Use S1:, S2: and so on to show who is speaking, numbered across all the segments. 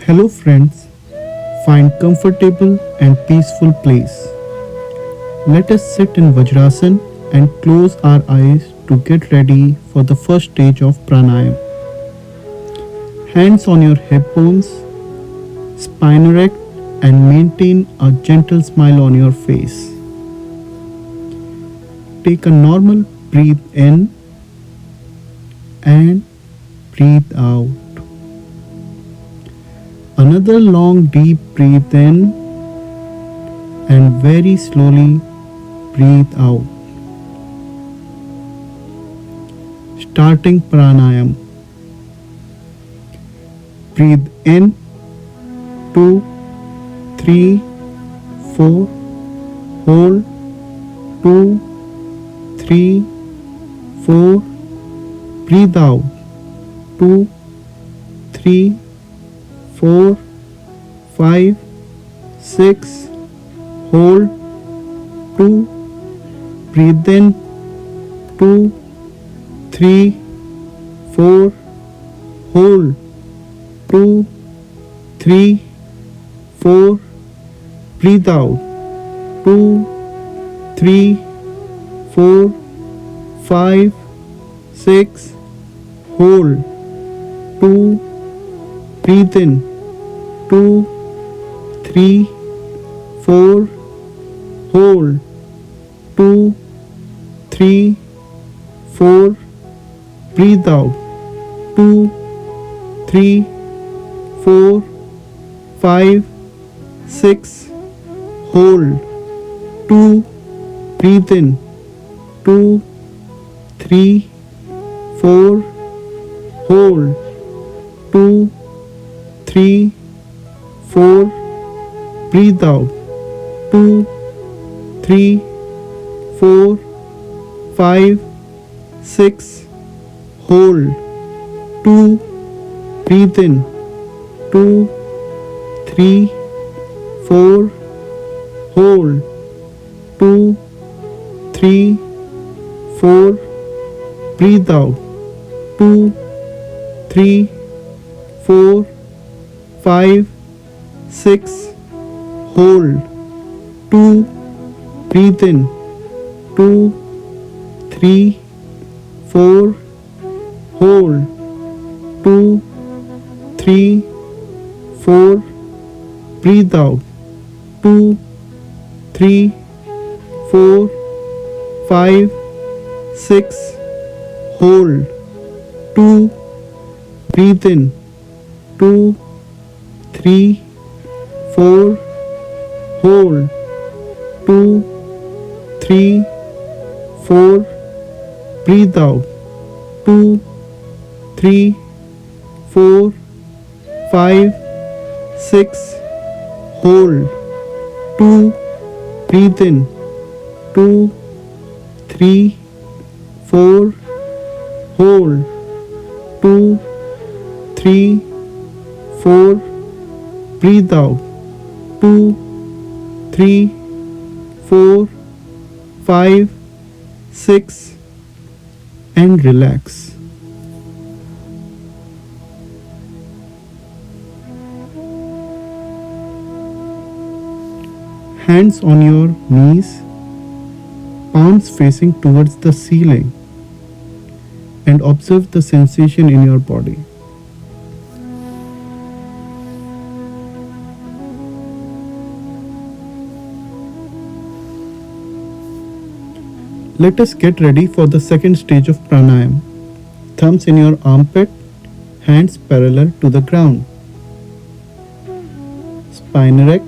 S1: Hello friends, find comfortable and peaceful place. Let us sit in Vajrasan and close our eyes to get ready for the first stage of pranayam. Hands on your hip bones, spine erect and maintain a gentle smile on your face. Take a normal breathe in and breathe out. Another long deep breathe in and very slowly breathe out. Starting pranayam. Breathe in 2, 3, 4. Hold 2, 3, 4. Breathe out 2, 3, 4, 5, 6. Hold 2. Breathe in 2, 3, 4. Hold 2, 3, 4. Breathe out 2, 3, 4, 5, 6. Hold 2. Breathe in 2, 3, 4. Hold 2, 3, 4. Breathe out 2, 3, 4, 5, 6. Hold 2. Breathe in 2, 3, 4. Hold 2, 3, 4. Breathe out 2, 3, 4, 5, 6. Hold 2. Breathe in 2, 3, 4. Hold 2, 3, 4. Breathe out 2, 3, 4, 5, 6. Hold 2. Breathe in 2, 3, 4. Hold 2, 3, 4. Breathe out 2, 3, 4, 5, 6. Hold 2. Breathe in 2, 3, 4. Hold 2, 3, 4. Breathe out 2, 3, 4, 5, 6. Hold 2. Breathe in 2, 3, 4. Hold 2, 3, 4. Breathe out 2, 3, 4, 5, 6. And relax. Hands on your knees, palms facing towards the ceiling, and observe the sensation in your body. Let us get ready for the second stage of pranayam. Thumbs in your armpit, hands parallel to the ground. Spine erect.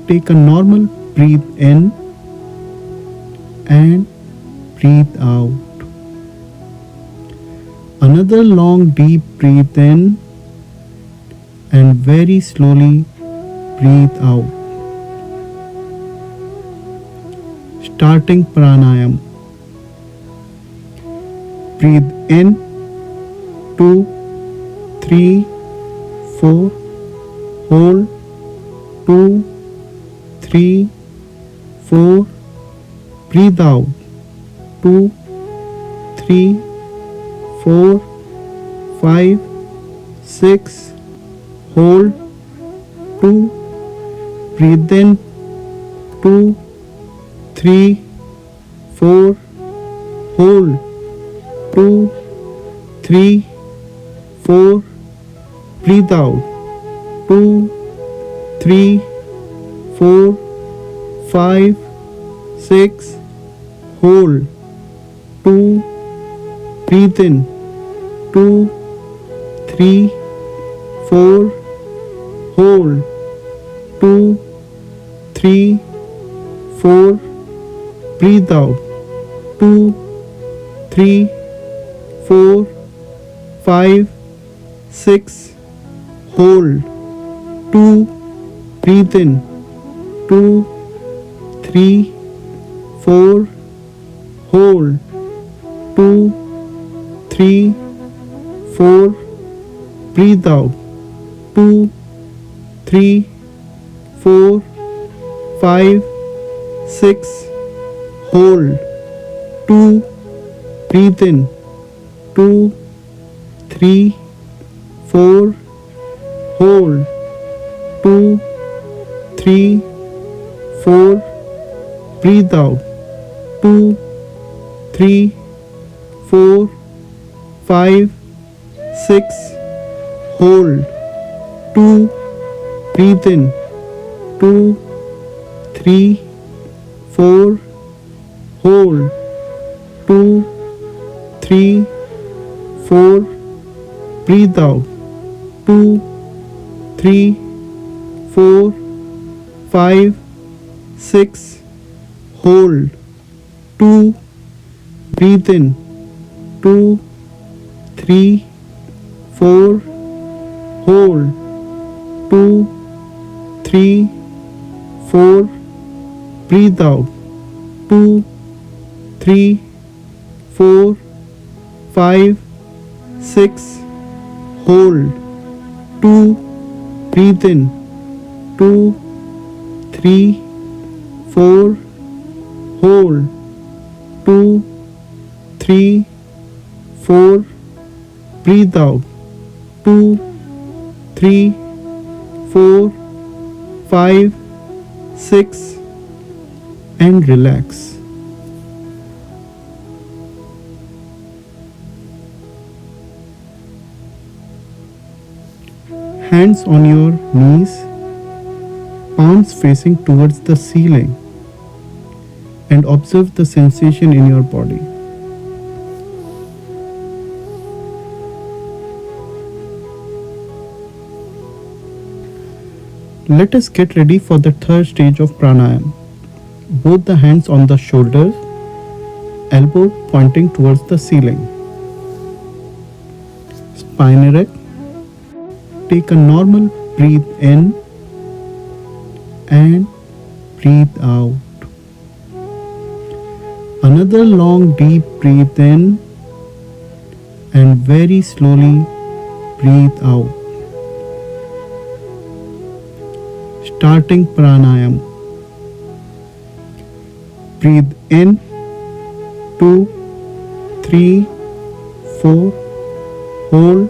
S1: Take a normal breathe in and breathe out. Another long deep breathe in and very slowly breathe out. Starting pranayam. Breathe in 2, 3, 4. Hold 2, 3, 4. Breathe out 2, 3, 4, 5, 6. hold, 2, breathe in, 2, 3, 4, hold, 2, 3, 4, breathe out, 2, 3, 4, 5, 6, hold, 2, breathe in, 2, 3, 4, hold, 2, 3, 4, breathe out, 2, 3, 4, 5, 6, hold, 2, breathe in, 2, 3, 4, hold, 2, 3, 4, breathe out, 2, 3, 4, 5, 6, hold, 2, breathe in, 2, 3, 4, hold, 2, 3, 4, breathe out, 2, 3, 4, 5, 6, hold, 2, breathe in, 2, 3, 4, hold, 2, 3, 4, breathe out, 2, 3, 4, 5, 6, hold, 2, breathe in, 2, 3, 4, hold, 2, 3, 4, breathe out, 2, 3, 4, 5, 6, hold, 2, breathe in, 2, 3, 4, hold, 2, 3, 4, breathe out, 2, 3, 4, 5, 6, and relax. Hands on your knees, palms facing towards the ceiling, and observe the sensation in your body. Let us get ready for the third stage of pranayam. Both the hands on the shoulders, elbow pointing towards the ceiling. Spine erect. Take a normal breathe in and breathe out. Another long deep breathe in and very slowly breathe out. Starting pranayam. Breathe in, 2, 3, 4, hold,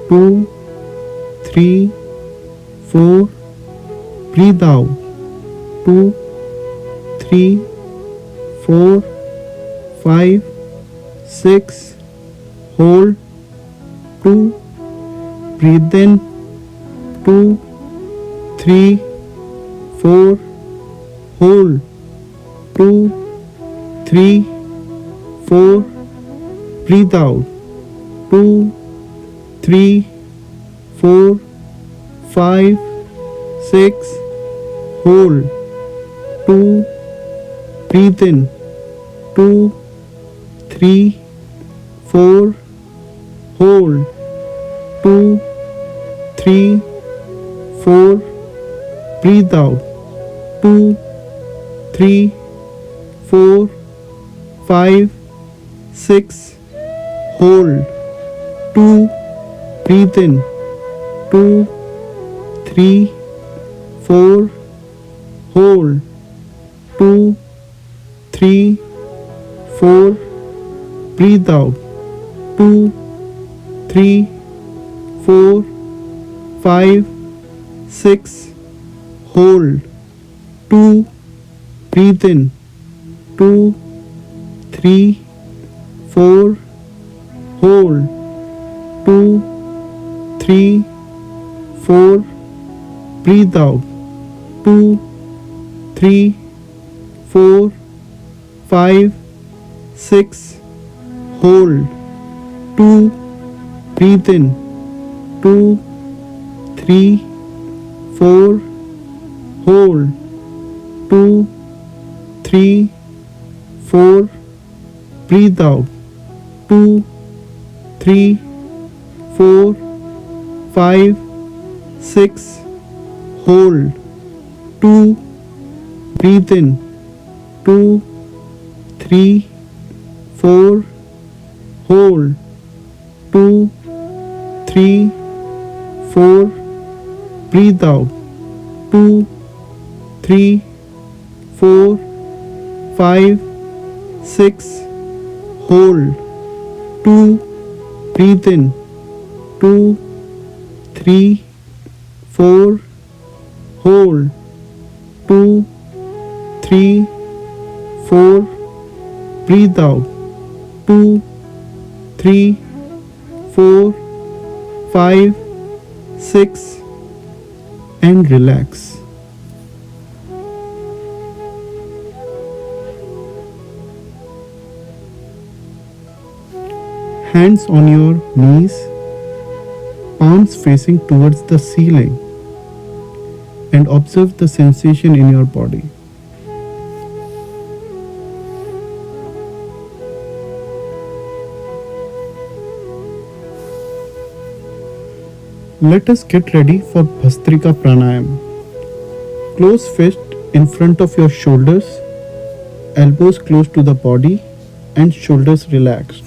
S1: 2, 3, 4, breathe out, 2, 3, 4, 5, 6, hold, 2, breathe in, 2, 3, 4, hold, 2, 3, 4, breathe out, 2, 3, 4, 5, 6, hold, 2, breathe in, 2, 3, 4, hold, 2, 3, 4, breathe out, 2, 3, 4, 5, 6, hold, 2, breathe in, 2, 3, 4, hold, 2, 3, 4, breathe out, 2, 3, 4, 5, 6, hold, 2, breathe in, 2, 3, 4, hold, 2, 3, 4, breathe out, 2, 3, 4, 5, 6, hold, 2, breathe in, 2, 3, 4, hold, 2, 3, 4, breathe out, 2, 3, 4, 5, 6, hold, 2, breathe in, 2, 3, 4, hold, 2, 3, 4, breathe out, 2, 3, 4, 5, 6, hold, 2, breathe in, 2, 3, 4, hold, 2, 3, 4, breathe out, 2, 3, 4, 5, 6, and relax. Hands on your knees, palms facing towards the ceiling, and observe the sensation in your body. Let us get ready for Bhastrika Pranayam. Close fist in front of your shoulders, elbows close to the body, and shoulders relaxed.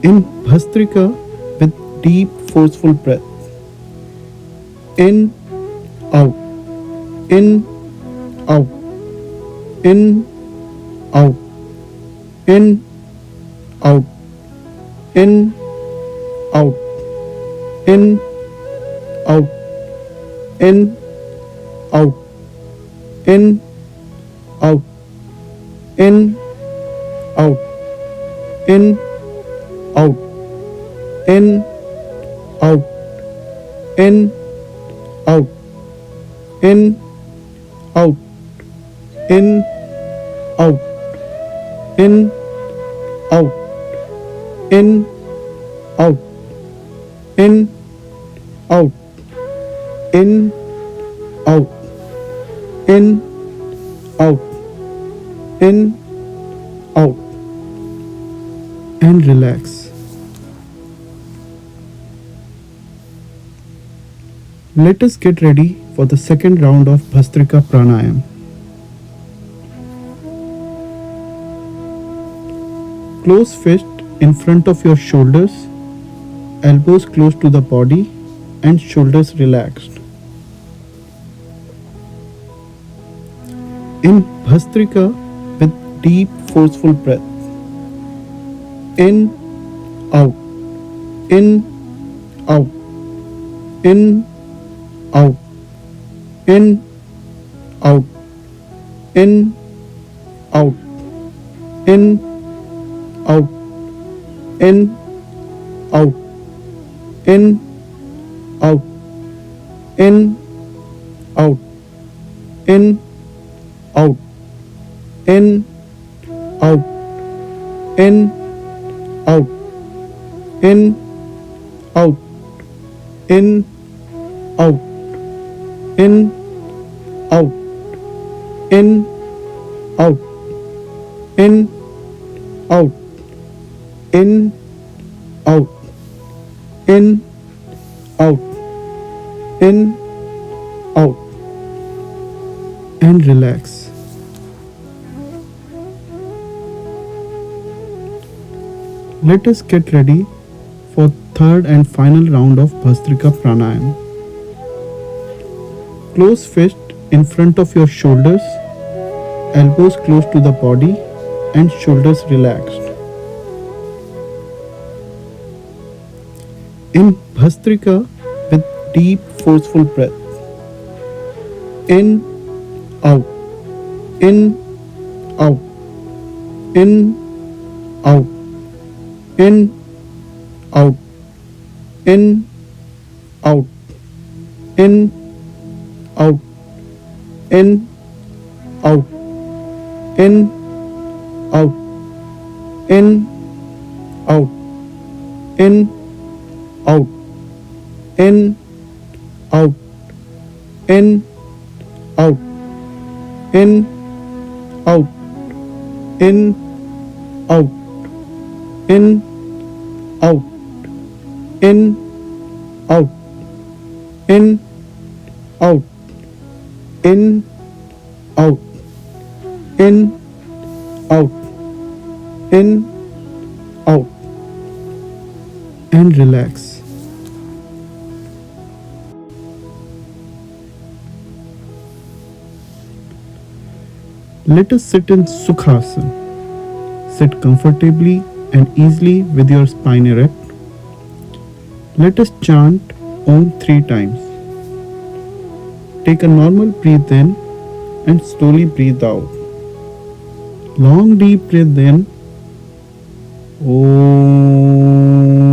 S1: In Bhastrika with deep forceful breath. In, out, in, out, in, out, in, out, in, out, in, out, in, out, in, out, in, out, in, out, in, out, in, out, in, out, in, out, in, out, in, out, in, out, in, out, in, out, in, out, and relax. Let us get ready for the second round of Bhastrika Pranayam. Close fist in front of your shoulders, elbows close to the body, and shoulders relaxed. In Bhastrika with deep forceful breath. In, out, in, out, in, out, in, out, in, out, in, out, in, out, in, out, in, out, in, out, in, out, in, out, in, out, in, out, in, out, in, out, in, out, in, out, in, out, in, out, and relax. Let us get ready for third and final round of Bhastrika Pranayam. Close fist in front of your shoulders, elbows close to the body, and shoulders relaxed. In Bhastrika, with deep, forceful breath. In, out, in, out, in, out, in, out, in, out, in, out, in, out, in, out, in, out, in, out, in, out, in, out, in, out, in, out, in, out, in, out, in, out, in, out, in, out, in, out, and relax. Let us sit in Sukhasana. Sit comfortably and easily with your spine erect. Let us chant Om 3 times. Take a normal breath in and slowly breathe out. Long deep breath in. Om.